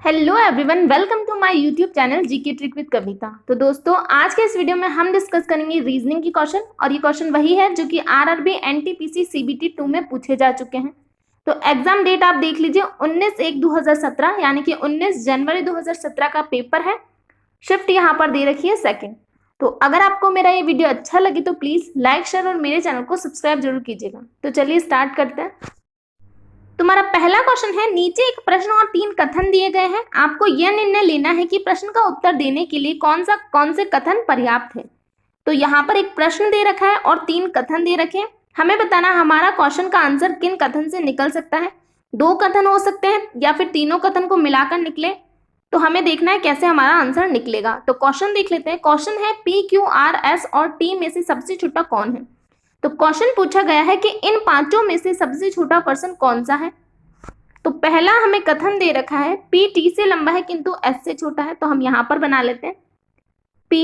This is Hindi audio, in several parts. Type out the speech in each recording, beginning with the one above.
Hello everyone, welcome to my YouTube channel GK trick with Kavita. तो दोस्तों, आज के इस वीडियो में हम डिस्कस करेंगे रीजनिंग की क्वेश्चन, और ये क्वेश्चन वही है जो कि आरआरबी एनटीपीसी सीबीटी 2 में पूछे जा चुके हैं। तो एग्जाम डेट आप देख लीजिए 19/1/2017, यानी कि 19 जनवरी 2017 का पेपर है। शिफ्ट यहाँ पर दे रखी है सेकेंड। तो अगर आपको मेरा ये वीडियो अच्छा लगे तो प्लीज लाइक, शेयर और मेरे चैनल को सब्सक्राइब जरूर कीजिएगा। तो चलिए स्टार्ट करते हैं। तुम्हारा पहला क्वेश्चन है, नीचे एक प्रश्न और 3 कथन दिए गए हैं। आपको यह निर्णय लेना है कि प्रश्न का उत्तर देने के लिए कौन से कथन पर्याप्त है। तो यहाँ पर एक प्रश्न दे रखा है और 3 कथन दे रखे हैं। हमें बताना हमारा क्वेश्चन का आंसर किन कथन से निकल सकता है। 2 कथन हो सकते हैं या फिर तीनों कथन को मिलाकर निकले। तो हमें देखना है कैसे हमारा आंसर निकलेगा। तो क्वेश्चन देख लेते हैं। क्वेश्चन है पी, क्यू, आर, एस और टी में से सबसे छोटा कौन है। तो क्वेश्चन पूछा गया है कि इन पांचों में से सबसे छोटा पर्सन कौन सा है। तो पहला हमें कथन दे रखा है P T से लंबा है किंतु S से छोटा है। तो हम यहां पर बना लेते हैं P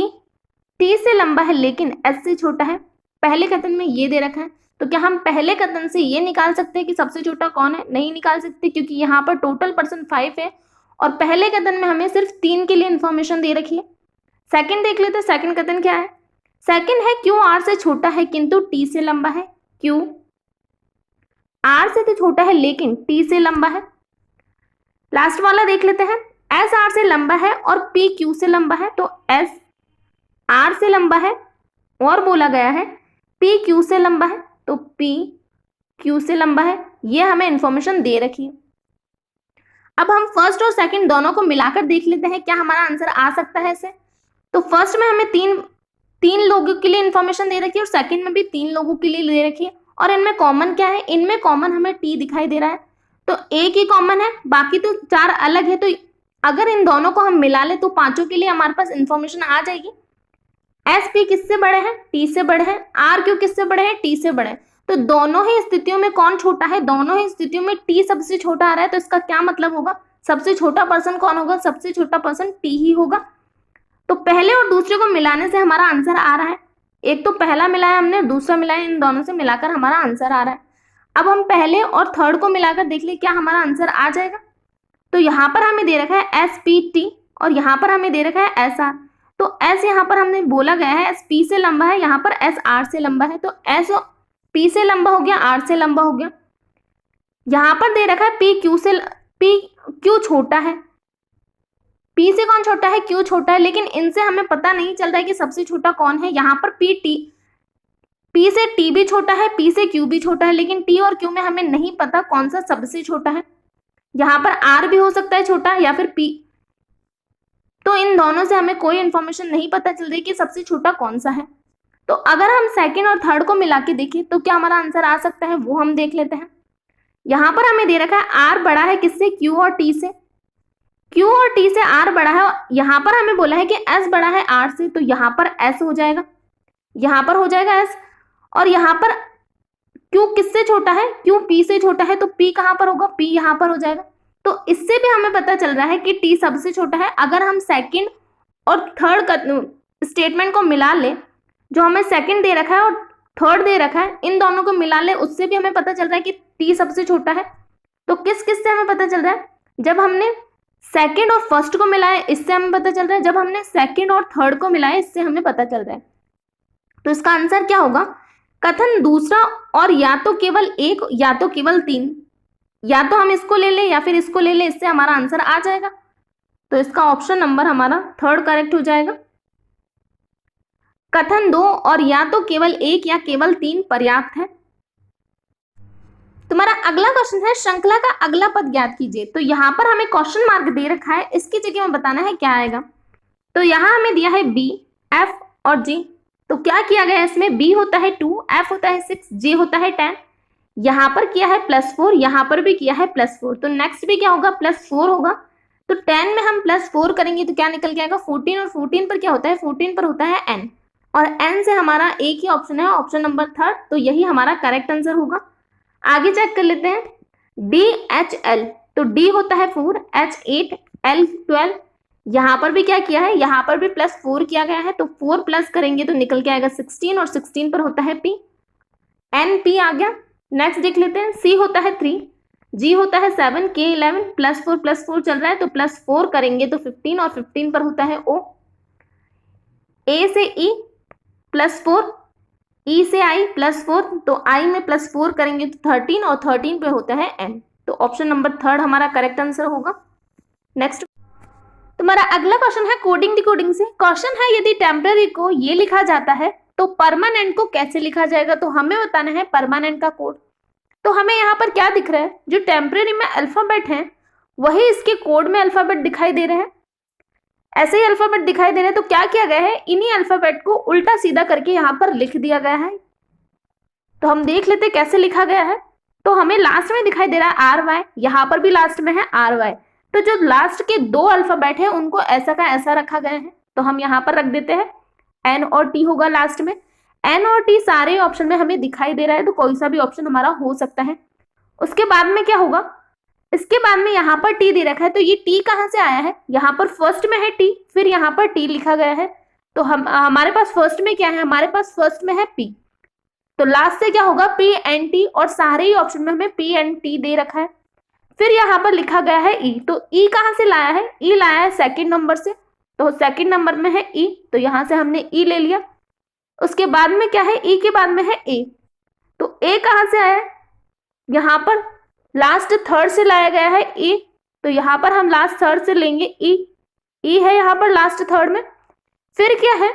T से लंबा है लेकिन S से छोटा है। पहले कथन में ये दे रखा है। तो क्या हम पहले कथन से ये निकाल सकते हैं कि सबसे छोटा कौन है? नहीं निकाल सकते, क्योंकि यहाँ पर टोटल पर्सन 5 है और पहले कथन में हमें सिर्फ 3 के लिए इंफॉर्मेशन दे रखी है। सेकंड देख लेते हैं। सेकंड कथन क्या है? सेकंड है Q R से छोटा है किंतु T से लंबा है। Q R से तो छोटा है लेकिन T से लंबा है। लास्ट वाला देख लेते हैं। S R से लंबा है और P Q से लंबा है। तो S R से लंबा है और बोला गया है P Q से लंबा है। तो P Q से लंबा है। ये हमें इंफॉर्मेशन दे रखी है। अब हम फर्स्ट और सेकंड दोनों को मिलाकर देख लेते हैं क्या हमारा आंसर आ सकता है इसे। तो फर्स्ट में हमें तीन लोगों के लिए इंफॉर्मेशन दे रखी है और सेकंड में भी 3 लोगों के लिए दे रखी है। और इनमें कॉमन क्या है? इनमें कॉमन हमें T दिखाई दे रहा है। तो एक ही कॉमन है, बाकी तो 4 अलग है। तो अगर इन दोनों को हम मिला ले तो पांचों के लिए हमारे पास इंफॉर्मेशन आ जाएगी। एस पी किससे बड़े हैं? T से बड़े हैं। आर क्यू किससे बड़े हैं? T से बड़े हैं। तो दोनों ही स्थितियों में कौन छोटा है? दोनों ही स्थितियों में T सबसे छोटा आ रहा है। तो इसका क्या मतलब होगा? सबसे छोटा पर्सन कौन होगा? सबसे छोटा पर्सन T ही होगा। तो पहले और दूसरे को मिलाने से हमारा आंसर आ रहा है। एक तो पहला मिलाया हमने, दूसरा मिलाया, इन दोनों से मिलाकर हमारा आंसर आ रहा है। अब हम पहले और थर्ड को मिलाकर देख ले क्या हमारा आंसर आ जाएगा। तो यहाँ पर हमें दे रखा है SPT और यहाँ पर हमें दे रखा है SR। तो S यहाँ पर हमने बोला गया है SP से लंबा है, यहाँ पर SR से लंबा है। तो S P से लंबा हो गया, R से लंबा हो गया। यहाँ पर दे रखा है Q छोटा है। P से कौन छोटा है? Q छोटा है, लेकिन इनसे हमें पता नहीं चल रहा है कि सबसे छोटा कौन है। यहाँ पर P से T भी छोटा है, P से Q भी छोटा है, लेकिन T और Q में हमें नहीं पता कौन सा सबसे छोटा है। यहाँ पर R भी हो सकता है छोटा या फिर P। तो इन दोनों से हमें कोई इंफॉर्मेशन नहीं पता चल रही कि सबसे छोटा कौन सा है। तो अगर हम सेकेंड और थर्ड को मिला के देखें तो क्या हमारा आंसर आ सकता है, वो हम देख लेते हैं। यहाँ पर हमें दे रखा है R बड़ा है किससे? Q और T से। Q और T से R बड़ा है। यहाँ पर हमें बोला है कि S बड़ा है R से। तो यहाँ पर S हो जाएगा, यहाँ पर हो जाएगा S। और यहाँ पर Q किससे छोटा है? Q P से छोटा है। तो P कहाँ पर होगा? P यहाँ पर हो जाएगा। तो इससे भी हमें पता चल रहा है कि T सबसे छोटा है। अगर हम सेकंड और थर्ड स्टेटमेंट को मिला ले, जो हमें सेकंड दे रखा है और थर्ड दे रखा है, इन दोनों को मिला ले, उससे भी हमें पता चल रहा है कि T सबसे छोटा है। तो किस से हमें पता चल रहा है? जब हमने सेकंड और फर्स्ट को मिलाया इससे हमें पता चल रहा है, जब हमने सेकंड और थर्ड को मिलाया इससे हमें पता चल रहा है। तो इसका आंसर क्या होगा? कथन दूसरा और या तो केवल 1 या तो केवल 3, या तो हम इसको ले लें या फिर इसको ले लें, इससे हमारा आंसर आ जाएगा। तो इसका ऑप्शन नंबर हमारा थर्ड करेक्ट हो जाएगा। कथन 2 और या तो केवल 1 या केवल 3 पर्याप्त है। तुम्हारा अगला क्वेश्चन है, श्रृंखला का अगला पद ज्ञात कीजिए। तो यहाँ पर हमें क्वेश्चन मार्क दे रखा है, इसकी जगह में बताना है क्या आएगा। तो यहाँ हमें दिया है B, F और G। तो क्या किया गया है इसमें? B होता है 2, F होता है 6, G होता है 10। यहाँ पर किया है +4, यहाँ पर भी किया है +4। तो नेक्स्ट भी क्या होगा? +4 होगा। तो 10 में हम +4 करेंगे तो क्या निकल के आएगा? 14। और 14 पर क्या होता है? 14 पर होता है N, और N से हमारा एक ही ऑप्शन है, ऑप्शन नंबर थर्ड। तो यही हमारा करेक्ट आंसर होगा। आगे चेक कर लेते हैं। DHL। तो D होता है 4, H 8, L 12। यहाँ पर भी क्या किया है? यहाँ पर भी +4 किया गया है। तो 4 प्लस करेंगे तो निकल के आएगा 16, और 16 पर होता है P। N P आ गया। नेक्स्ट देख लेते हैं। C होता है 3, G होता है 7, K 11, +4 चल रहा है तो +4 करेंगे तो 15 और 15 पर होता है O। A से E +4, E से I +4 तो I में +4 करेंगे तो 13 और 13 पे होता है N। तो ऑप्शन नंबर 3 हमारा करेक्ट आंसर होगा। नेक्स्ट तुम्हारा अगला क्वेश्चन है कोडिंग डिकोडिंग से। क्वेश्चन है यदि टेम्पररी को ये लिखा जाता है तो परमानेंट को कैसे लिखा जाएगा। तो हमें बताना है परमानेंट का कोड। तो हमें यहाँ पर क्या दिख रहा है, जो टेम्पररी में अल्फाबेट हैं वही इसके कोड में अल्फाबेट दिखाई दे रहे हैं। ऐसे ही अल्फाबेट दिखाई दे रहे हैं तो क्या किया गया है, इन्हीं अल्फाबेट को उल्टा सीधा करके यहाँ पर लिख दिया गया है। तो हम देख लेते कैसे लिखा गया है। तो हमें लास्ट में दिखाई दे रहा है RY, यहाँ पर भी लास्ट में है RY। तो जो लास्ट के 2 अल्फाबेट है उनको ऐसा का ऐसा रखा गया है। तो हम यहाँ पर रख देते हैं N और T होगा लास्ट में। N और T सारे ऑप्शन में हमें दिखाई दे रहा है तो कोई सा भी ऑप्शन हमारा हो सकता है। उसके बाद में क्या होगा, इसके बाद में यहाँ पर T दे रखा है तो ये T कहाँ से आया है, यहाँ पर फर्स्ट में है T, फिर यहाँ पर T लिखा गया है। तो हमारे पास फर्स्ट में क्या है, हमारे पास फर्स्ट में है P, तो लास्ट से क्या होगा PNT, और सारे ही ऑप्शन में हमें PNT दे रखा है। फिर यहाँ पर लिखा गया है E, तो E कहाँ से लाया है, E लाया है सेकंड नंबर से, तो सेकंड नंबर में है E, तो यहाँ से हमने E ले लिया। उसके बाद में क्या है, E के बाद में है A, तो A कहाँ से आया है, यहाँ पर लास्ट थर्ड से लाया गया है E, तो यहाँ पर हम लास्ट थर्ड से लेंगे E, E है यहाँ पर लास्ट थर्ड में। फिर क्या है,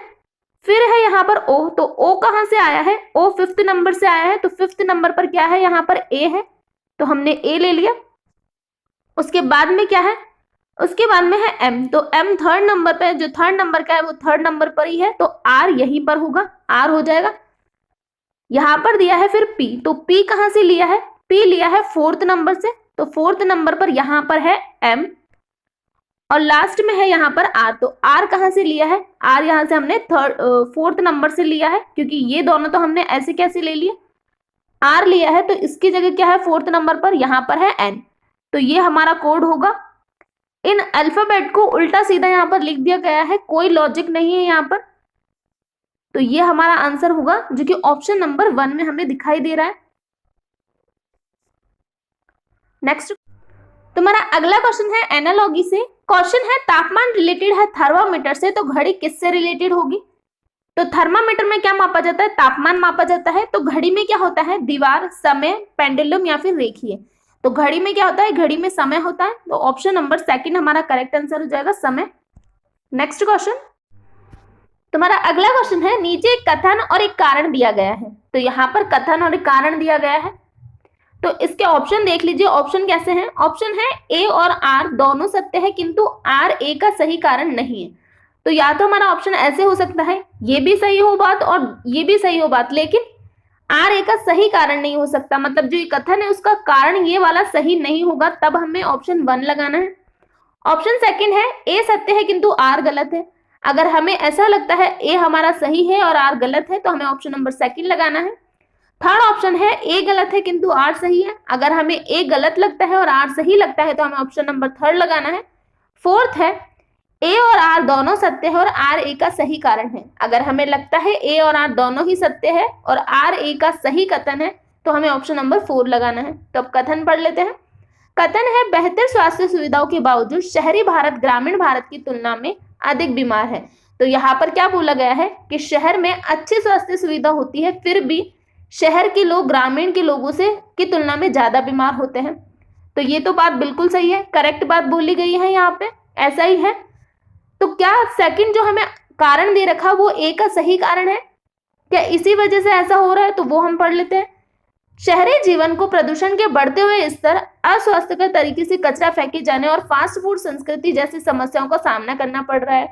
फिर है यहाँ पर O, तो O कहाँ से आया है, O फिफ्थ नंबर से आया है, तो फिफ्थ नंबर पर क्या है, यहाँ पर A है, तो हमने A ले लिया। उसके बाद में क्या है, उसके बाद में है M, तो M थर्ड नंबर पे, जो थर्ड नंबर का है वो थर्ड नंबर पर ही है, तो R यहीं पर होगा, R हो जाएगा। यहाँ पर दिया है फिर P, तो P कहाँ से लिया है, P लिया है फोर्थ नंबर से, तो फोर्थ नंबर पर यहाँ पर है M, और लास्ट में है यहाँ पर R, तो R कहाँ से लिया है, R यहाँ से हमने फोर्थ नंबर से लिया है, क्योंकि ये दोनों तो हमने ऐसे कैसे ले लिए, R लिया है, तो इसकी जगह क्या है फोर्थ नंबर पर यहाँ पर है N, तो ये हमारा कोड होगा। इन अल्फाबेट को उल्टा सीधा यहाँ पर लिख दिया गया है, कोई लॉजिक नहीं है यहाँ पर, तो ये हमारा आंसर होगा जो कि ऑप्शन नंबर 1 में हमें दिखाई दे रहा है। नेक्स्ट तुम्हारा अगला क्वेश्चन है एनालॉजी से। क्वेश्चन है तापमान रिलेटेड है थर्मामीटर से, तो घड़ी किससे रिलेटेड होगी। तो थर्मामीटर में क्या मापा जाता है, तापमान मापा जाता है, तो घड़ी में क्या होता है, दीवार, समय, पेंडुलम या फिर रेखीय। तो घड़ी में क्या होता है, घड़ी में समय होता है, तो ऑप्शन नंबर 2 हमारा करेक्ट आंसर हो जाएगा, समय। नेक्स्ट क्वेश्चन तुम्हारा अगला क्वेश्चन है नीचे एक कथन और एक कारण दिया गया है। तो यहाँ पर कथन और एक कारण दिया गया है, तो इसके ऑप्शन देख लीजिए। ऑप्शन कैसे हैं, ऑप्शन है A और R दोनों सत्य है किंतु R A का सही कारण नहीं है। तो या तो हमारा ऑप्शन ऐसे हो सकता है, ये भी सही हो बात और ये भी सही हो बात, लेकिन R A का सही कारण नहीं हो सकता, मतलब जो ये कथन है उसका कारण ये वाला सही नहीं होगा, तब हमें ऑप्शन 1 लगाना है। ऑप्शन सेकंड है A सत्य है किंतु R गलत है। अगर हमें ऐसा लगता है A हमारा सही है और R गलत है तो हमें ऑप्शन नंबर 2 लगाना है। थर्ड ऑप्शन है A गलत है किंतु R सही है। अगर हमें A गलत लगता है और R सही लगता है तो हमें ऑप्शन नंबर 3 लगाना है। फोर्थ है A और R दोनों सत्य है और R A का सही कारण है। अगर हमें लगता है A और R दोनों ही सत्य है और R A का सही कथन है तो हमें ऑप्शन नंबर 4 लगाना है। तो अब कथन पढ़ लेते हैं। कथन है बेहतर स्वास्थ्य सुविधाओं के बावजूद शहरी भारत ग्रामीण भारत की तुलना में अधिक बीमार है। तो यहाँ पर क्या बोला गया है कि शहर में अच्छी स्वास्थ्य सुविधा होती है, फिर भी शहर के लोग ग्रामीण के लोगों से की तुलना में ज्यादा बीमार होते हैं। तो ये तो बात बिल्कुल सही है, करेक्ट बात बोली गई है, यहाँ पे ऐसा ही है। तो क्या सेकंड जो हमें कारण दे रखा वो A का सही कारण है, क्या इसी वजह से ऐसा हो रहा है, तो वो हम पढ़ लेते हैं। शहरी जीवन को प्रदूषण के बढ़ते हुए स्तर, अस्वास्थ्यकर तरीके से कचरा फेंके जाने और फास्ट फूड संस्कृति जैसी समस्याओं का सामना करना पड़ रहा है।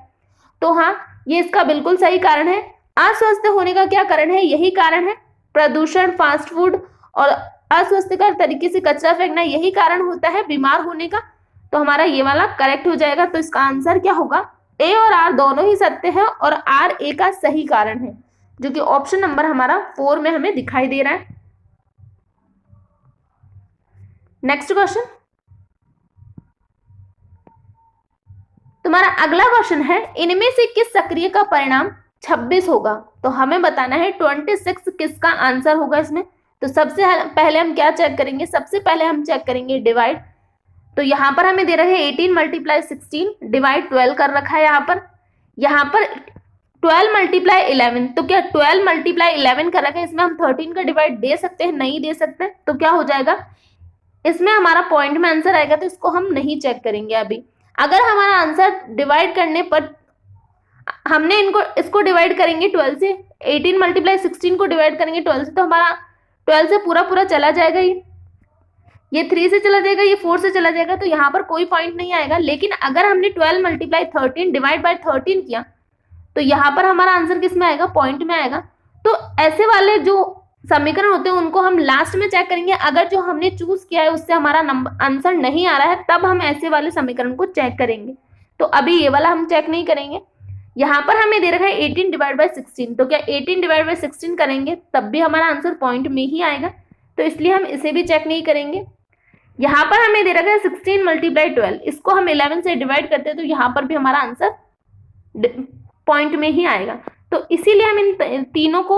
तो हाँ, ये इसका बिल्कुल सही कारण है। अस्वस्थ होने का क्या कारण है, यही कारण है, प्रदूषण, फास्ट फूड और अस्वस्थ्यकर तरीके से कचरा फेंकना, यही कारण होता है बीमार होने का। तो हमारा ये वाला करेक्ट हो जाएगा। तो इसका आंसर क्या होगा, A और R दोनों ही सत्य है और R A का सही कारण है, जो कि ऑप्शन नंबर हमारा 4 में हमें दिखाई दे रहा है। नेक्स्ट क्वेश्चन तुम्हारा अगला क्वेश्चन है इनमें से किस सक्रिय का परिणाम 26 होगा। तो हमें बताना है 26 किसका आंसर होगा इसमें। तो सबसे पहले हम क्या चेक करेंगे, सबसे पहले हम चेक करेंगे डिवाइड। तो यहाँ पर हमें दे रखा है 18 मल्टीप्लाई 16 डिवाइड 12 कर रखा है। यहाँ पर 12 मल्टीप्लाई 11, तो क्या 12 मल्टीप्लाई 11 कर रखा है, इसमें हम 13 का डिवाइड दे सकते हैं? नहीं दे सकते। तो क्या हो जाएगा, इसमें हमारा पॉइंट में आंसर आएगा, तो इसको हम नहीं चेक करेंगे अभी। अगर हमारा आंसर डिवाइड करने पर हमने इसको डिवाइड करेंगे 12 से, 18 मल्टीप्लाई 16 को डिवाइड करेंगे 12 से, तो हमारा 12 से पूरा चला जाएगा, ये 3 से चला जाएगा, ये 4 से चला जाएगा, तो यहाँ पर कोई पॉइंट नहीं आएगा। लेकिन अगर हमने 12 मल्टीप्लाई 13 डिवाइड बाय 13 किया, तो यहाँ पर हमारा आंसर किस में आएगा, पॉइंट में आएगा। तो ऐसे वाले जो समीकरण होते हैं उनको हम लास्ट में चेक करेंगे। अगर जो हमने चूज किया है उससे हमारा आंसर नहीं आ रहा है, तब हम ऐसे वाले समीकरण को चेक करेंगे। तो अभी ये वाला हम चेक नहीं करेंगे। यहाँ पर हमें दे रखा है 18 डिवाइड बाय 16, तो क्या 18 डिवाइड बाय 16 करेंगे तब भी हमारा आंसर पॉइंट में ही आएगा, तो इसलिए हम इसे भी चेक नहीं करेंगे। यहाँ पर हमें दे रखा है 16 मल्टीप्लाई 12, इसको हम 11 से डिवाइड करते हैं, तो यहाँ पर भी हमारा आंसर पॉइंट में ही आएगा। तो इसीलिए हम इन तीनों को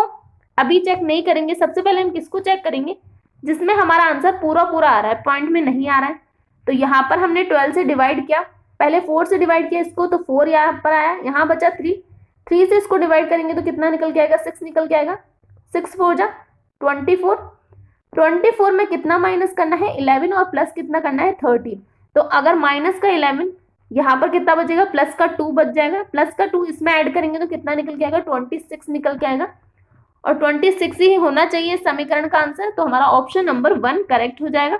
अभी चेक नहीं करेंगे। सबसे पहले हम किसको चेक करेंगे, जिसमें हमारा आंसर पूरा आ रहा है, पॉइंट में नहीं आ रहा है। तो यहाँ पर हमने 12 से डिवाइड किया, पहले 4 से डिवाइड किया इसको, तो 4 यहाँ पर आया, यहाँ बचा 3 से इसको डिवाइड करेंगे तो कितना निकल के आएगा, 6 निकल के आएगा। 6 4 जा 24 में कितना माइनस करना है, 11, और प्लस कितना करना है, 13। तो अगर माइनस का 11, यहाँ पर कितना बचेगा, प्लस का 2 बच जाएगा, प्लस का 2 इसमें ऐड करेंगे तो कितना निकल के आएगा, 26 निकल के आएगा, और 26 ही होना चाहिए समीकरण का आंसर। तो हमारा ऑप्शन नंबर 1 करेक्ट हो जाएगा।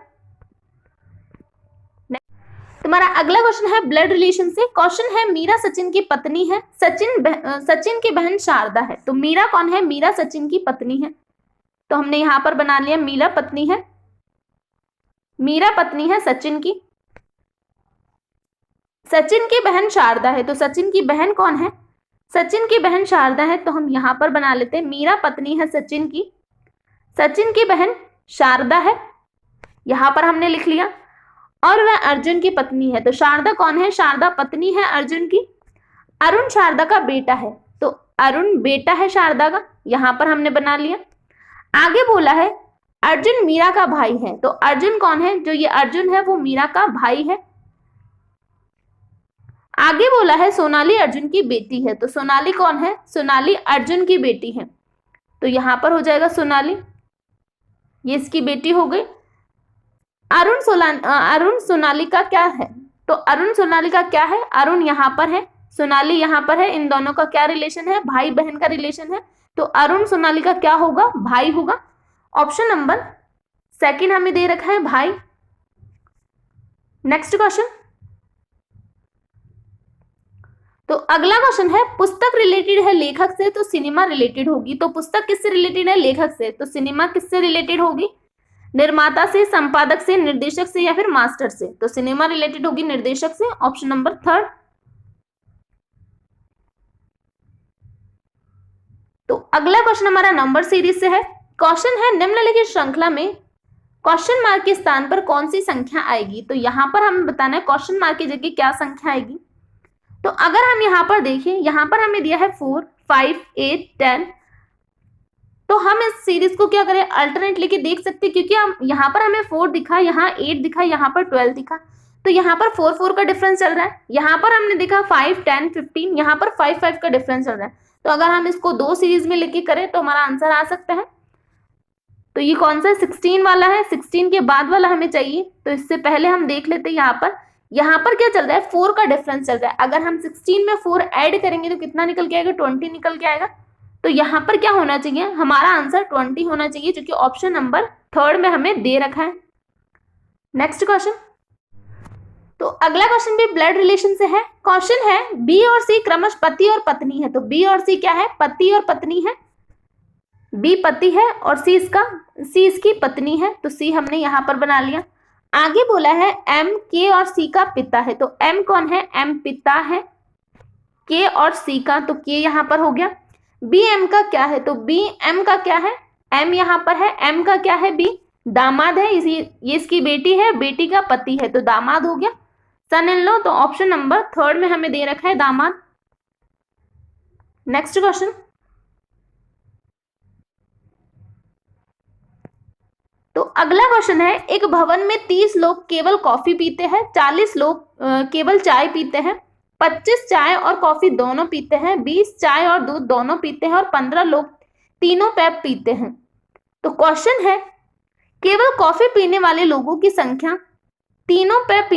तुम्हारा अगला क्वेश्चन है ब्लड रिलेशन से। क्वेश्चन है मीरा सचिन की पत्नी है, सचिन की बहन शारदा है। तो मीरा कौन है, मीरा सचिन की पत्नी है। तो हमने यहां पर बना लिया मीरा पत्नी है सचिन की। सचिन की बहन शारदा है, तो सचिन की बहन कौन है, सचिन की बहन शारदा है। तो हम यहां पर बना लेते हैं मीरा पत्नी है सचिन की बहन शारदा है, यहां पर हमने लिख लिया। और वह अर्जुन की पत्नी है, तो शारदा कौन है, शारदा पत्नी है अर्जुन की। अरुण शारदा का बेटा है, तो अरुण बेटा है शारदा का, यहां पर हमने बना लिया। आगे बोला है अर्जुन मीरा का भाई है, तो अर्जुन कौन है, जो ये अर्जुन है वो मीरा का भाई है। आगे बोला है सोनाली अर्जुन की बेटी है, तो सोनाली कौन है, सोनाली अर्जुन की बेटी है। तो यहां पर हो जाएगा सोनाली, ये इसकी बेटी हो गई। अरुण सोनाली का क्या है, तो अरुण सोनाली का क्या है, अरुण यहाँ पर है, सोनाली यहाँ पर है, इन दोनों का क्या रिलेशन है, भाई बहन का रिलेशन है। तो अरुण सोनाली का क्या होगा, भाई होगा। ऑप्शन नंबर 2 हमें दे रखा है भाई। नेक्स्ट क्वेश्चन, तो अगला क्वेश्चन है पुस्तक रिलेटेड है लेखक से, तो सिनेमा रिलेटेड होगी। तो पुस्तक किससे रिलेटेड है, लेखक से, तो सिनेमा किससे रिलेटेड होगी, निर्माता से, संपादक से, निर्देशक से, या फिर मास्टर से। तो सिनेमा रिलेटेड होगी निर्देशक से, ऑप्शन नंबर 3। तो अगला क्वेश्चन हमारा नंबर सीरीज से है। क्वेश्चन है निम्नलिखित श्रृंखला में क्वेश्चन मार्क के स्थान पर कौन सी संख्या आएगी। तो यहां पर हमें बताना है क्वेश्चन मार्क की जगह क्या संख्या आएगी। तो अगर हम यहां पर देखें, यहां पर हमें दिया है 4, 5, 8, 10। तो हम इस सीरीज को क्या करें, अल्टरनेट लेके देख सकते हैं, क्योंकि हम यहाँ पर हमें 4 दिखा, यहाँ 8 दिखा, यहाँ पर 12 दिखा। तो यहाँ पर 4 4 का डिफरेंस चल रहा है, यहाँ पर हमने देखा 5 10 15, यहाँ पर 5 5 का डिफरेंस चल रहा है। तो अगर हम इसको 2 सीरीज में लेके करें तो हमारा आंसर आ सकता है। तो ये कौन सा 16 वाला है, 16 के बाद वाला हमें चाहिए। तो इससे पहले हम देख लेते हैं यहाँ पर क्या चल रहा है, 4 का डिफरेंस चल रहा है। अगर हम 16 में 4 ऐड करेंगे तो कितना निकल के आएगा, 20 निकल के आएगा। तो यहाँ पर क्या होना चाहिए, हमारा आंसर 20 होना चाहिए, जो कि ऑप्शन नंबर 3 में हमें दे रखा है। नेक्स्ट क्वेश्चन, तो अगला क्वेश्चन भी ब्लड रिलेशन से है। क्वेश्चन है बी और सी क्रमश पति और पत्नी है। तो बी और सी क्या है, पति और पत्नी है। बी पति है और सी इसकी पत्नी है। तो सी हमने यहाँ पर बना लिया। आगे बोला है एम के और सी का पिता है। तो एम कौन है, एम पिता है के और सी का, तो के यहाँ पर हो गया। बी एम का क्या है, तो बी एम का क्या है, एम यहाँ पर है, एम का क्या है, बी दामाद है, ये इसकी बेटी है, बेटी का पति है, तो दामाद हो गया, सन इन लॉ। तो ऑप्शन नंबर 3 में हमें दे रखा है दामाद। नेक्स्ट क्वेश्चन, तो अगला क्वेश्चन है, एक भवन में 30 लोग केवल कॉफी पीते हैं, 40 लोग केवल चाय पीते हैं, 25 चाय और कॉफी दोनों पीते हैं, 20 चाय और दूध दोनों पीते हैं और 15 लोग तीनों पैप पीते हैं। तो क्वेश्चन है, केवल कॉफी पीने वाले लोगों की संख्या तीनों पैप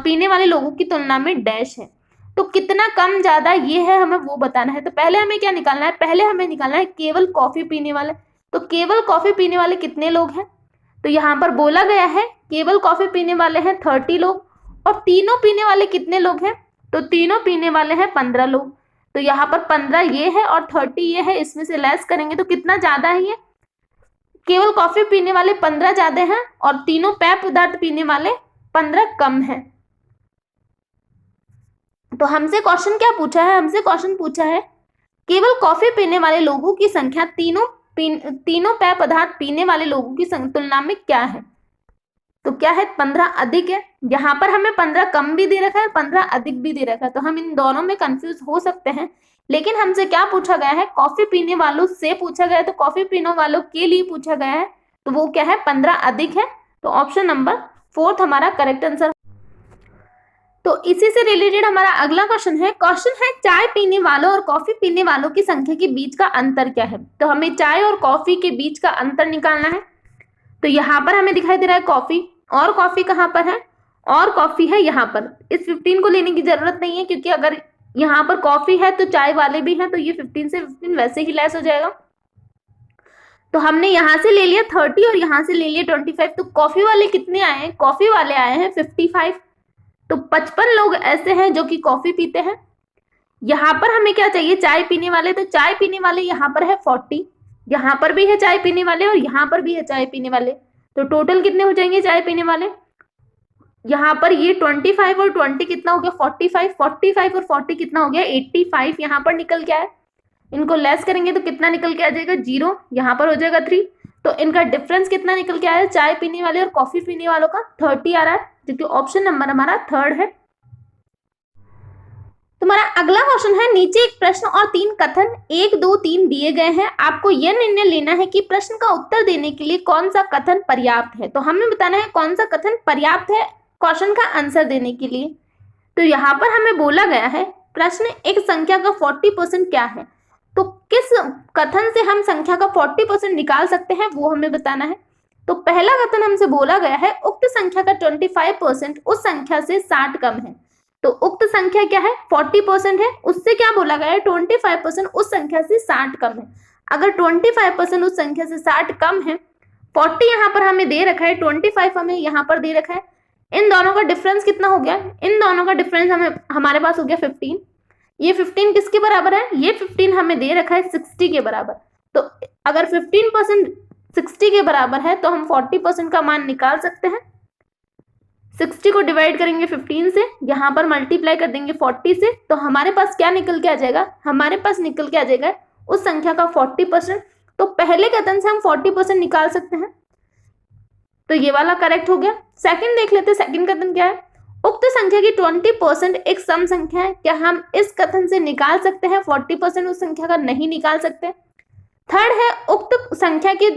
पीने वाले लोगों की तुलना में डैश है। तो कितना कम ज्यादा ये है, हमें वो बताना है। तो पहले हमें क्या निकालना है, पहले हमें निकालना है केवल कॉफी पीने वाले। तो केवल कॉफी पीने वाले कितने लोग हैं, तो यहाँ पर बोला गया है केवल कॉफी पीने वाले हैं 30 लोग, और तीनों पीने वाले कितने लोग हैं, तो तीनों पीने वाले हैं 15 लोग। तो यहाँ पर 15 ये है और 30 ये है, इसमें से लेस करेंगे तो कितना ज्यादा है, ये केवल कॉफी पीने वाले 15 ज्यादा हैं और तीनों पेय पदार्थ पीने वाले 15 कम है। तो हमसे क्वेश्चन क्या पूछा है, हमसे क्वेश्चन पूछा है केवल कॉफी पीने वाले लोगों की संख्या तीनों पेय पदार्थ पीने वाले लोगों की तुलना में क्या है। तो क्या है, 15 अधिक है। यहाँ पर हमें 15 कम भी दे रखा है, 15 अधिक भी दे रखा है, तो हम इन दोनों में कंफ्यूज हो सकते हैं। लेकिन हमसे क्या पूछा गया है, कॉफी पीने वालों से पूछा गया है, तो कॉफी पीने वालों के लिए पूछा गया है, तो वो क्या है, 15 अधिक है। तो ऑप्शन नंबर 4 हमारा करेक्ट आंसर। तो इसी से रिलेटेड हमारा अगला क्वेश्चन है, चाय पीने वालों और कॉफी पीने वालों की संख्या के बीच का अंतर क्या है। तो हमें चाय और कॉफी के बीच का अंतर निकालना है। तो यहाँ पर हमें दिखाई दे रहा है कॉफी, और कॉफी कहाँ पर है, और कॉफी है यहाँ पर। इस 15 को लेने की जरूरत नहीं है, क्योंकि अगर यहाँ पर कॉफी है तो चाय वाले भी हैं, तो ये 15 से 15 वैसे ही लेस हो जाएगा। तो हमने यहाँ से ले लिया 30 और यहाँ से ले लिया 25। तो कॉफी वाले कितने आए हैं, कॉफी वाले आए हैं 55। तो 55 लोग ऐसे हैं जो कि कॉफी पीते हैं। यहाँ पर हमें क्या चाहिए, चाय पीने वाले। तो चाय पीने वाले यहाँ पर है 40, यहाँ पर भी है चाय पीने वाले और यहाँ पर भी है चाय पीने वाले। तो टोटल कितने हो जाएंगे चाय पीने वाले, यहाँ पर ये 25 और 20 कितना हो गया 45, 45 और 40 कितना हो गया 85। यहाँ पर निकल के आया, इनको लेस करेंगे तो कितना निकल के आ जाएगा 0, यहाँ पर हो जाएगा 3। तो इनका डिफरेंस कितना निकल के आया, चाय पीने वाले और कॉफी पीने वालों का 30 आ रहा है, जो कि ऑप्शन नंबर हमारा 3rd है। तुम्हारा अगला क्वेश्चन है, नीचे एक प्रश्न और 3 कथन 1, 2, 3 दिए गए हैं। आपको यह निर्णय लेना है कि प्रश्न का उत्तर देने के लिए कौन सा कथन पर्याप्त है। तो हमें बताना है कौन सा कथन पर्याप्त है क्वेश्चन का आंसर देने के लिए। तो यहाँ पर हमें बोला गया है प्रश्न एक संख्या का 40% क्या है। तो किस कथन से हम संख्या का 40% निकाल सकते हैं वो हमें बताना है। तो पहला कथन हमसे बोला गया है उक्त संख्या का 25% उस संख्या से 60 कम है। तो उक्त संख्या क्या है 40% है, उससे क्या बोला गया है 25% उस संख्या से 60 कम है। अगर 25% उस संख्या से 60 कम है, 40 यहाँ पर हमें दे रखा है, 25 हमें यहाँ पर दे रखा है, इन दोनों का डिफरेंस कितना हो गया, इन दोनों का डिफरेंस हमारे पास हो गया 15। ये 15 किसके बराबर है, ये 15 हमें दे रखा है 60 के बराबर। तो अगर 15% 60 के बराबर है तो हम 40% का मान निकाल सकते हैं। 60 को डिवाइड करेंगे 15 से, यहाँ पर मल्टीप्लाई कर देंगे 40 से, तो हमारे पास क्या निकल के आ जाएगा, हमारे पास निकल के आ जाएगा उस संख्या का 40%। तो पहले कथन से हम 40% निकाल सकते हैं, तो ये वाला करेक्ट हो गया। सेकंड देख लेते हैं, सेकंड कथन क्या है, उक्त संख्या की 20% एक सम संख्या है। क्या हम इस कथन से निकाल सकते हैं 40% उस संख्या का, नहीं निकाल सकते। थर्ड है उक्त संख्या के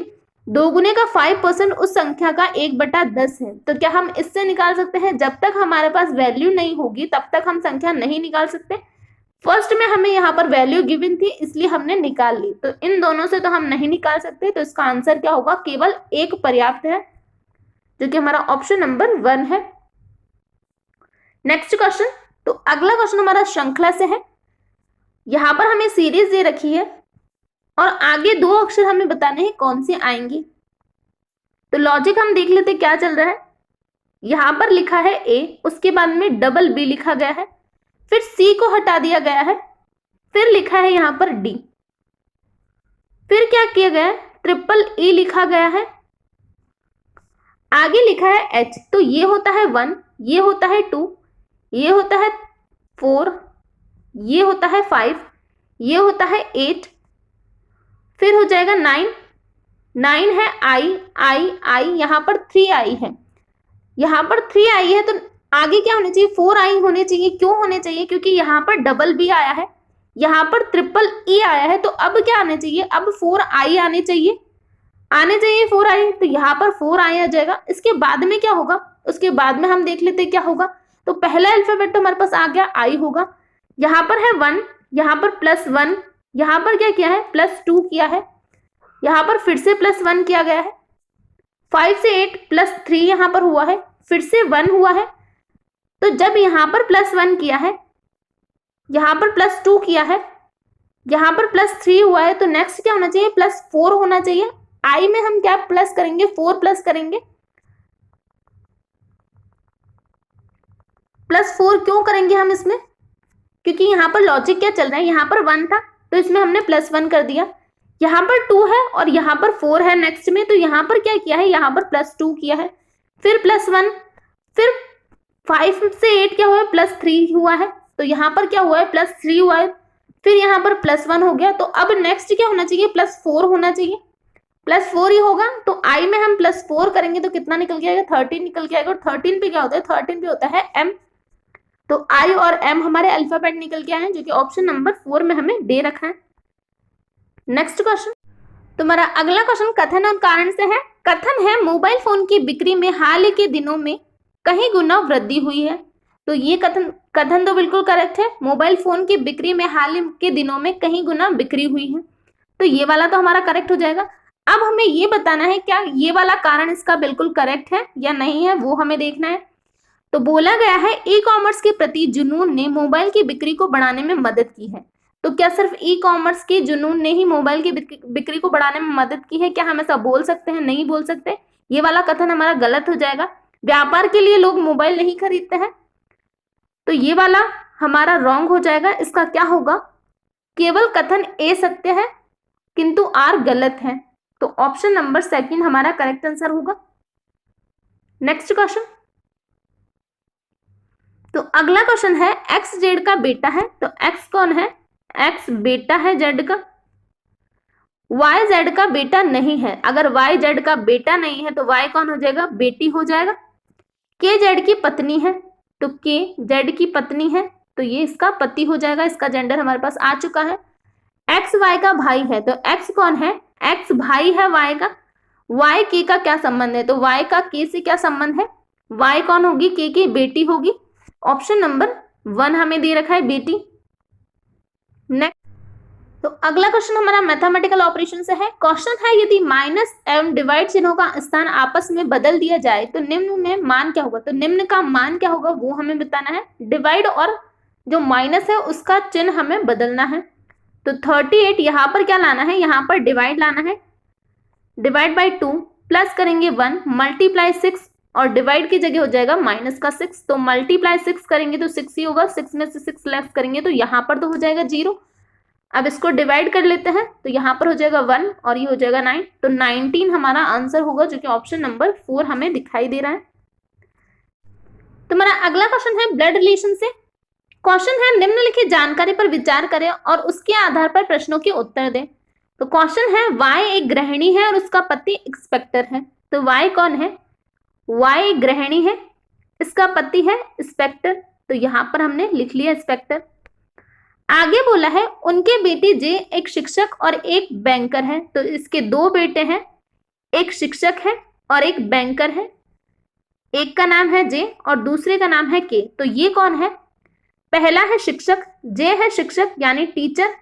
2 गुने का 5% उस संख्या का 1/10 है। तो क्या हम इससे निकाल सकते हैं, जब तक हमारे पास वैल्यू नहीं होगी तब तक हम संख्या नहीं निकाल सकते। फर्स्ट में हमें यहाँ पर वैल्यू गिवन थी इसलिए हमने निकाल ली, तो इन दोनों से तो हम नहीं निकाल सकते। तो इसका आंसर क्या होगा, केवल 1 पर्याप्त है, जो कि हमारा ऑप्शन नंबर 1 है। नेक्स्ट क्वेश्चन, तो अगला क्वेश्चन हमारा श्रृंखला से है। यहां पर हमें सीरीज दे रखी है और आगे 2 अक्षर हमें बताने हैं कौन से आएंगे। तो लॉजिक हम देख लेते क्या चल रहा है। यहां पर लिखा है A, उसके बाद में डबल B लिखा गया है, फिर C को हटा दिया गया है, फिर लिखा है यहां पर D, फिर क्या किया गया है, ट्रिपल E लिखा गया है, आगे लिखा है H। तो ये होता है 1, ये होता है 2, ये होता है 4, ये होता है 5, ये होता है 8, फिर हो जाएगा 9, 9 है I, यहाँ पर 3I है, यहाँ पर 3I है, तो आगे क्या होने चाहिए 4I होने चाहिए। क्यों होने चाहिए, क्योंकि यहाँ पर डबल B आया है, यहाँ पर ट्रिपल E आया है, तो अब क्या आने चाहिए, अब 4I आने चाहिए। आने चाहिए 4i, तो यहाँ पर 4i आ जाएगा। इसके बाद में क्या होगा, उसके बाद में हम देख लेते क्या होगा। तो पहला अल्फाबेट तो हमारे पास आ गया आई होगा, यहाँ पर है 1, यहाँ पर +1, यहाँ पर क्या किया है +2 किया है, यहाँ पर फिर से +1 किया गया है, 5 से 8 +3 यहाँ पर हुआ है, फिर से 1 हुआ है। तो जब यहाँ पर +1 किया है, यहाँ पर +2 किया है, यहाँ पर +3 हुआ है, तो नेक्स्ट क्या होना चाहिए +4 होना चाहिए। आई में हम क्या प्लस करेंगे, 4 प्लस करेंगे। +4 क्यों करेंगे हम इसमें, क्योंकि यहाँ पर लॉजिक क्या चल रहा है, यहाँ पर 1 था तो इसमें हमने +1 कर दिया, यहाँ पर 2 है और यहाँ पर 4 है नेक्स्ट में, तो यहाँ पर क्या किया है, यहाँ पर +2 किया है, फिर +1, फिर 5 से 8 क्या हुआ है +3 हुआ है, तो यहाँ पर क्या हुआ है +3 हुआ है, फिर यहाँ पर +1 हो गया। तो अब नेक्स्ट क्या होना चाहिए +4 होना चाहिए, +4 ही होगा। तो आई में हम +4 करेंगे तो कितना निकल के आएगा, 13 निकल के आएगा। और 13 पे क्या होता है, 13 पे होता है m। तो आई और m हमारे अल्फाबेट निकल के आए हैं, जो कि ऑप्शन नंबर 4 में हमें दे रखा है। नेक्स्ट क्वेश्चन, तुम्हारा अगला क्वेश्चन कथन और कारण से है। कथन है मोबाइल फोन की बिक्री में हाल ही के दिनों में कहीं गुना वृद्धि हुई है। तो ये कथन तो बिल्कुल करेक्ट है, मोबाइल फोन की बिक्री में हाल ही के दिनों में कहीं गुना बिक्री हुई है, तो ये वाला तो हमारा करेक्ट हो जाएगा। अब हमें ये बताना है क्या ये वाला कारण इसका बिल्कुल करेक्ट है या नहीं है, वो हमें देखना है। तो बोला गया है ई कॉमर्स के प्रति जुनून ने मोबाइल की बिक्री को बढ़ाने में मदद की है। तो क्या सिर्फ ई कॉमर्स के जुनून ने ही मोबाइल की बिक्री को बढ़ाने में मदद की है, क्या हम ऐसा बोल सकते हैं, नहीं बोल सकते। ये वाला कथन हमारा गलत हो जाएगा। व्यापार के लिए लोग मोबाइल नहीं खरीदते हैं, तो ये वाला हमारा रॉन्ग हो जाएगा। इसका क्या होगा, केवल कथन ए सत्य है किंतु आर गलत है, तो ऑप्शन नंबर 2 हमारा करेक्ट आंसर होगा। नेक्स्ट क्वेश्चन, तो अगला क्वेश्चन है x जेड का बेटा है। तो x कौन है, x बेटा है जेड का, y जेड का बेटा नहीं है। अगर y जेड का बेटा नहीं है तो y कौन हो जाएगा, बेटी हो जाएगा। k जेड की पत्नी है, तो k जेड की पत्नी है, तो ये इसका पति हो जाएगा। इसका जेंडर हमारे पास आ चुका है। x y का भाई है, तो x कौन है, x भाई है y का। y k का क्या संबंध है, तो y का k से क्या संबंध है, y कौन होगी, k की बेटी होगी। ऑप्शन नंबर 1 हमें दे रखा है, बेटी। नेक्स्ट, तो अगला क्वेश्चन हमारा मैथमेटिकल ऑपरेशन से है। क्वेश्चन है यदि माइनस एवं डिवाइड चिन्हों का स्थान आपस में बदल दिया जाए तो निम्न में मान क्या होगा। तो निम्न का मान क्या होगा वो हमें बताना है। डिवाइड और जो माइनस है उसका चिन्ह हमें बदलना है। तो 38 यहाँ पर क्या लाना है, यहाँ पर डिवाइड लाना है, डिवाइड बाई 2 प्लस करेंगे 1 मल्टीप्लाई 6 और डिवाइड की जगह हो जाएगा माइनस का 6, तो मल्टीप्लाई 6 करेंगे तो 6 ही होगा, 6 में से 6 लेस करेंगे तो यहाँ पर तो हो जाएगा 0। अब इसको डिवाइड कर लेते हैं तो यहाँ पर हो जाएगा 1 और ये हो जाएगा 9, तो 19 हमारा आंसर होगा, जो कि ऑप्शन नंबर 4 हमें दिखाई दे रहा है। तुम्हारा अगला क्वेश्चन है ब्लड रिलेशन से। क्वेश्चन है निम्नलिखित जानकारी पर विचार करें और उसके आधार पर प्रश्नों के उत्तर दें। तो क्वेश्चन है वाई एक गृहिणी है और उसका पति इंस्पेक्टर है। तो वाई कौन है, वाई गृहिणी है, इसका पति है इंस्पेक्टर, तो यहाँ पर हमने लिख लिया इंस्पेक्टर। आगे बोला है उनके बेटे जे एक शिक्षक और एक बैंकर है। तो इसके 2 बेटे हैं, एक शिक्षक है और एक बैंकर है। एक का नाम है जे और दूसरे का नाम है के। तो ये कौन है, पहला है शिक्षक, जे है शिक्षक यानी टीचर,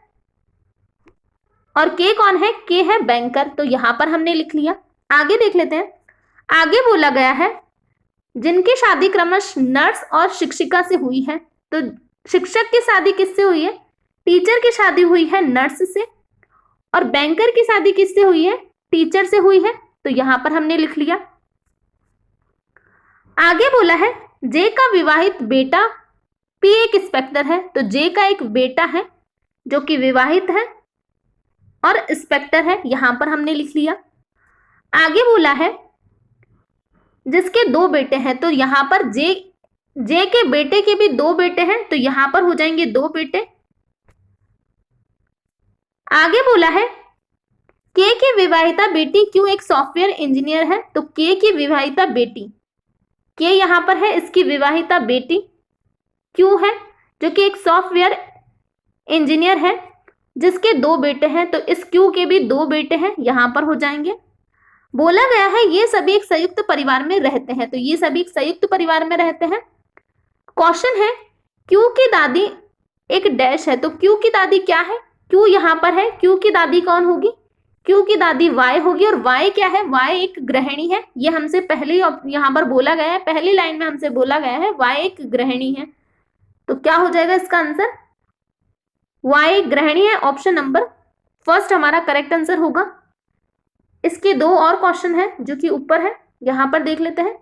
और के कौन है, के है बैंकर, तो यहां पर हमने लिख लिया। आगे देख लेते हैं। आगे बोला गया है जिनकी शादी क्रमशः नर्स और शिक्षिका से हुई है। तो शिक्षक की शादी किससे हुई है, टीचर की शादी हुई है नर्स से, और बैंकर की शादी किससे हुई है, टीचर से हुई है, तो यहां पर हमने लिख लिया। आगे बोला है जे का विवाहित बेटा पी एक इंस्पेक्टर है। तो जे का एक बेटा है जो कि विवाहित है और इंस्पेक्टर है, यहां पर हमने लिख लिया। आगे बोला है जिसके 2 बेटे हैं, तो यहां पर जे के बेटे के भी 2 बेटे हैं, तो यहां पर हो जाएंगे 2 बेटे। आगे बोला है के की विवाहिता बेटी क्यों एक सॉफ्टवेयर इंजीनियर है। तो के की विवाहिता बेटी, के यहां पर है, इसकी विवाहिता बेटी क्यों है, जो कि एक सॉफ्टवेयर इंजीनियर है जिसके 2 बेटे हैं, तो इस क्यू के भी 2 बेटे हैं, यहां पर हो जाएंगे। बोला गया है ये सभी एक संयुक्त परिवार में रहते हैं, तो ये सभी एक संयुक्त परिवार में रहते हैं। क्वेश्चन है क्यू की दादी एक डैश है, तो क्यू की दादी क्या है? क्यू यहां पर है, क्यू की दादी कौन होगी? क्यू की दादी वाई होगी, और वाई क्या है? वाई एक गृहिणी है। ये हमसे पहले यहां पर बोला गया है, पहली लाइन में हमसे बोला गया है वाई एक गृहिणी है। तो क्या हो जाएगा इसका आंसर? वाई गृहिणी है, ऑप्शन नंबर फर्स्ट हमारा करेक्ट आंसर होगा। इसके दो और क्वेश्चन है जो कि ऊपर है, यहां पर देख लेते हैं।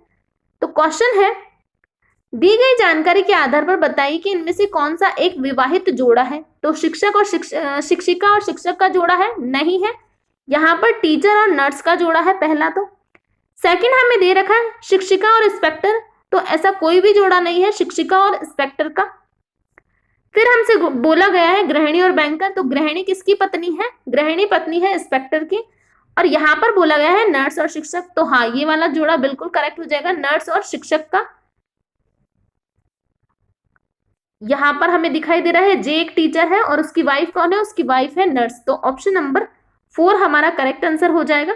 तो क्वेश्चन है दी गई जानकारी के आधार पर बताइए कि इनमें से कौन सा एक विवाहित जोड़ा है। तो शिक्षक और शिक्षिका और शिक्षक का जोड़ा है? नहीं है। यहाँ पर टीचर और नर्स का जोड़ा है पहला। तो सेकंड हमें दे रखा है शिक्षिका और इंस्पेक्टर, तो ऐसा कोई भी जोड़ा नहीं है शिक्षिका और इंस्पेक्टर का। फिर हमसे बोला गया है गृहिणी और बैंकर, तो गृहिणी किसकी पत्नी है? गृहिणी पत्नी है इंस्पेक्टर की। और यहाँ पर बोला गया है नर्स और शिक्षक, तो हाँ ये वाला जोड़ा बिल्कुल करेक्ट हो जाएगा, नर्स और शिक्षक का। यहां पर हमें दिखाई दे रहा है जे एक टीचर है और उसकी वाइफ कौन है? उसकी वाइफ है नर्स। तो ऑप्शन नंबर 4 हमारा करेक्ट आंसर हो जाएगा।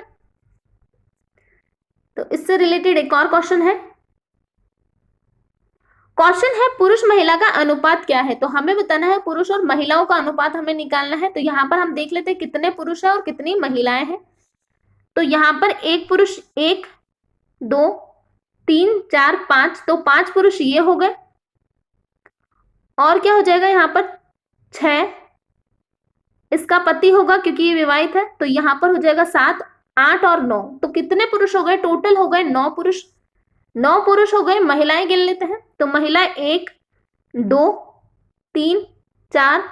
तो इससे रिलेटेड एक और क्वेश्चन है। क्वेश्चन है पुरुष महिला का अनुपात क्या है? तो हमें बताना है पुरुष और महिलाओं का अनुपात हमें निकालना है। तो यहाँ पर हम देख लेते हैं कितने पुरुष है और कितनी महिलाएं हैं। तो यहाँ पर एक पुरुष 1 2 3 4 5, तो 5 पुरुष ये हो गए, और क्या हो जाएगा यहाँ पर 6 इसका पति होगा क्योंकि ये विवाहित है, तो यहाँ पर हो जाएगा 7 8 और 9, तो कितने पुरुष हो गए? टोटल हो गए 9 पुरुष। 9 पुरुष हो गए। महिलाएं गिन लेते हैं। तो महिलाएं 1 2 3 4,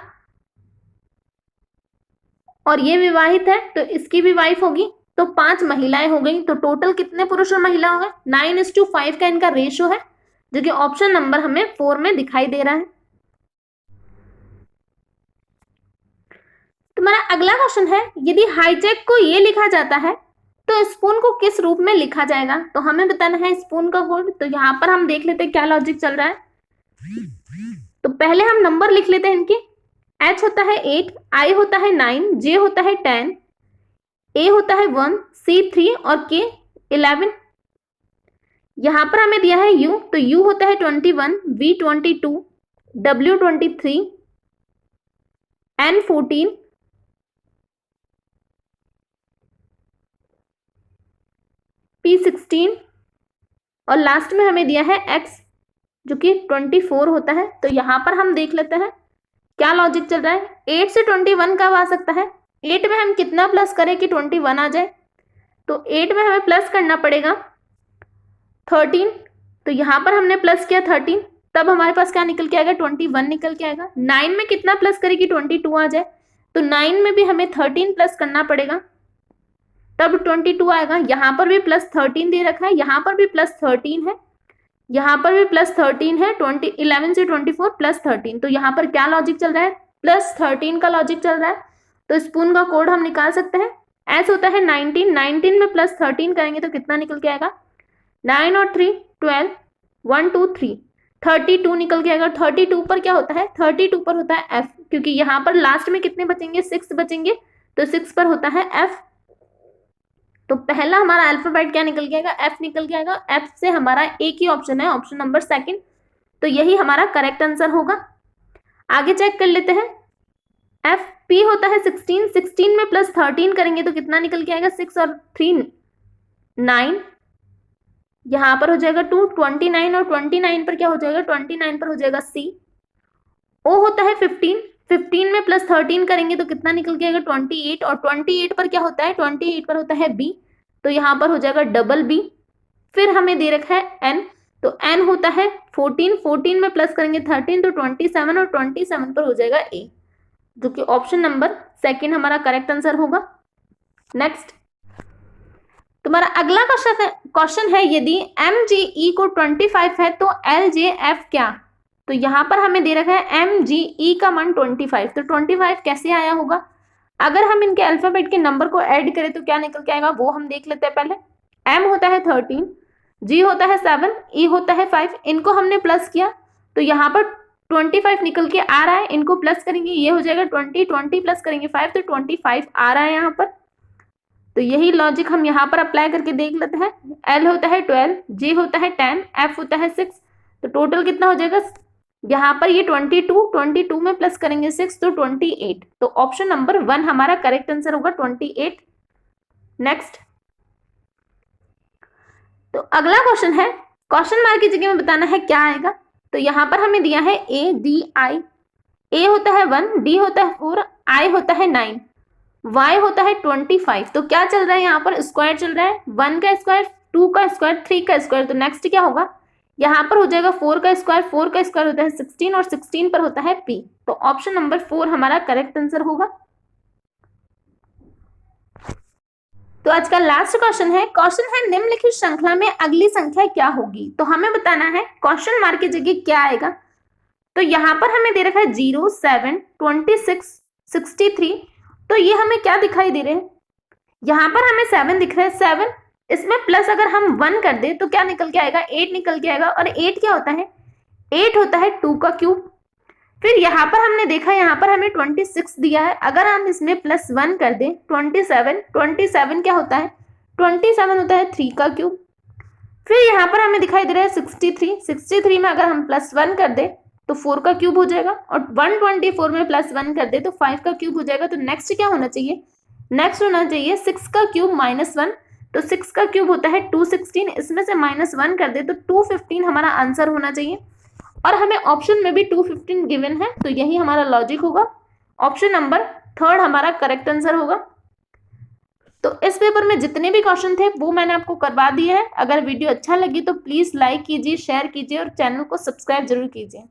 और ये विवाहित है तो इसकी भी वाइफ होगी, तो 5 महिलाएं हो गई। तो टोटल कितने पुरुष और महिला हो गए? 9:5 का इनका रेशियो है, जो कि ऑप्शन नंबर हमें 4 में दिखाई दे रहा है। तुम्हारा अगला क्वेश्चन है यदि हाईजैक को ये लिखा जाता है तो स्पून को किस रूप में लिखा जाएगा? तो हमें बताना है स्पून का कोड। तो यहाँ पर हम देख लेते हैं क्या लॉजिक चल रहा है। तो पहले हम नंबर लिख लेते हैं इनके। H होता है 8, I होता है 9, J होता है 10, A होता है 1, C 3 और K 11। यहाँ पर हमें दिया है U, तो U होता है 21, V 22, W 23, N 14, P 16 और लास्ट में हमें दिया है X जो कि 24 होता है। तो यहाँ पर हम देख लेते हैं क्या लॉजिक चल रहा है। 8 से 21 कब आ सकता है? 8 में हम कितना प्लस करें कि 21 आ जाए? तो 8 में हमें प्लस करना पड़ेगा 13, तो यहाँ पर हमने प्लस किया 13, तब हमारे पास क्या निकल के आएगा? 21 निकल के आएगा। 9 में कितना प्लस करें कि 22 आ जाए? तो 9 में भी हमें 13 प्लस करना पड़ेगा, तब 22 आएगा। यहाँ पर भी प्लस 13 दे रखा है, यहाँ पर भी प्लस 13 है, यहाँ पर भी प्लस 13 है। 11 से 24 प्लस 13, तो यहाँ पर क्या लॉजिक चल रहा है? प्लस 13 का लॉजिक चल रहा है। तो स्पून का कोड हम निकाल सकते हैं। एस होता है 19, 19 में प्लस 13 करेंगे तो कितना निकल के आएगा? 9 और 3 12, 1 2 3 32 निकल के आएगा। 32 पर क्या होता है? 32 पर होता है एफ, क्योंकि यहाँ पर लास्ट में कितने बचेंगे? 6 बचेंगे, तो 6 पर होता है एफ। तो पहला हमारा अल्फाबेट क्या निकल के आएगा? एफ निकल के आएगा। एफ से हमारा एक ही ऑप्शन है, ऑप्शन नंबर 2, तो यही हमारा करेक्ट आंसर होगा। आगे चेक कर लेते हैं। एफ पी होता है 16, 16 में प्लस 13 करेंगे तो कितना निकल के आएगा? 6 और 3 9, यहाँ पर हो जाएगा 2 29, और 29 पर क्या हो जाएगा? 29 पर हो जाएगा सी। ओ होता है 15, 15 में प्लस 13 करेंगे तो कितना निकल के आएगा? 28, और 28 पर क्या होता है? 28 पर होता है बी, तो यहाँ पर हो जाएगा डबल बी। फिर हमें दे रखा है एन, तो एन होता है 14, 14 में प्लस करेंगे 13 तो 27, और 27 पर हो जाएगा ए, जो कि ऑप्शन नंबर 2 हमारा करेक्ट आंसर होगा। नेक्स्ट तुम्हारा अगला क्वेश्चन है यदि एम जे ई को 25 है तो एल जे एफ क्या? तो यहाँ पर हमें दे रखा है एम जी ई का मान 25, तो 25 कैसे आया होगा? अगर हम इनके अल्फाबेट के नंबर को ऐड करें तो क्या निकल के आएगा वो हम देख लेते हैं पहले। एम होता है 13, जी होता है 7, ई होता है 5, इनको हमने प्लस किया तो यहाँ पर 25 निकल के आ रहा है। इनको प्लस करेंगे ये हो जाएगा 20, 20 प्लस करेंगे 5 तो 25 आ रहा है यहाँ पर। तो यही लॉजिक हम यहाँ पर अप्लाई करके देख लेते हैं। L होता है 12, J होता है 10, F होता है 6, तो टोटल कितना हो जाएगा? यहाँ पर ये 22 में प्लस करेंगे 6 तो 28। तो ऑप्शन नंबर 1 हमारा करेक्ट आंसर होगा 28। नेक्स्ट, तो अगला क्वेश्चन है, क्वेश्चन मार्क की जगह में बताना है क्या आएगा। तो यहाँ पर हमें दिया है ADI, A होता है 1, D होता है 4, I होता है 9, Y होता है 25। तो क्या चल रहा है यहाँ पर? स्क्वायर चल रहा है, 1 का स्क्वायर, 2 का स्क्वायर, 3 का स्क्वायर। तो नेक्स्ट क्या होगा? यहाँ पर हो जाएगा 4 का स्क्वायर, 4 का स्क्वायर होता है 16 और 16 पर होता है P। तो ऑप्शन नंबर 4 हमारा करेक्ट आंसर होगा। तो आज का लास्ट क्वेश्चन है निम्नलिखित श्रृंखला में अगली संख्या क्या होगी। तो हमें बताना है क्वेश्चन मार्क की जगह क्या आएगा। तो यहाँ पर हमें दे रखा है 0, 7, 26, 63। तो ये हमें क्या दिखाई दे रहे हैं? यहाँ पर हमें 7 दिख रहा है, 7 इसमें प्लस अगर हम 1 कर दे तो क्या निकल के आएगा? 8 निकल के आएगा। और 8 क्या होता है? 8 होता है 2 का क्यूब। फिर यहाँ पर हमने देखा, यहाँ पर हमें 26 दिया है, अगर हम इसमें प्लस 1 कर दें 27 क्या होता है? 27 होता है 3 का क्यूब। फिर यहाँ पर हमें दिखाई दे रहा है 63 में अगर हम प्लस 1 कर दे तो 4 का क्यूब हो जाएगा, और 124 में प्लस 1 कर दे तो 5 का क्यूब हो जाएगा। तो नेक्स्ट क्या होना चाहिए? नेक्स्ट होना चाहिए 6 का क्यूब माइनस 1। तो 6 का क्यूब होता है 216, इसमें से माइनस 1 कर दे तो 215 हमारा आंसर होना चाहिए। और हमें ऑप्शन में भी 215 गिवन है, तो यही हमारा लॉजिक होगा। ऑप्शन नंबर 3 हमारा करेक्ट आंसर होगा। तो इस पेपर में जितने भी क्वेश्चन थे वो मैंने आपको करवा दिए हैं। अगर वीडियो अच्छा लगी तो प्लीज लाइक कीजिए, शेयर कीजिए और चैनल को सब्सक्राइब जरूर कीजिए।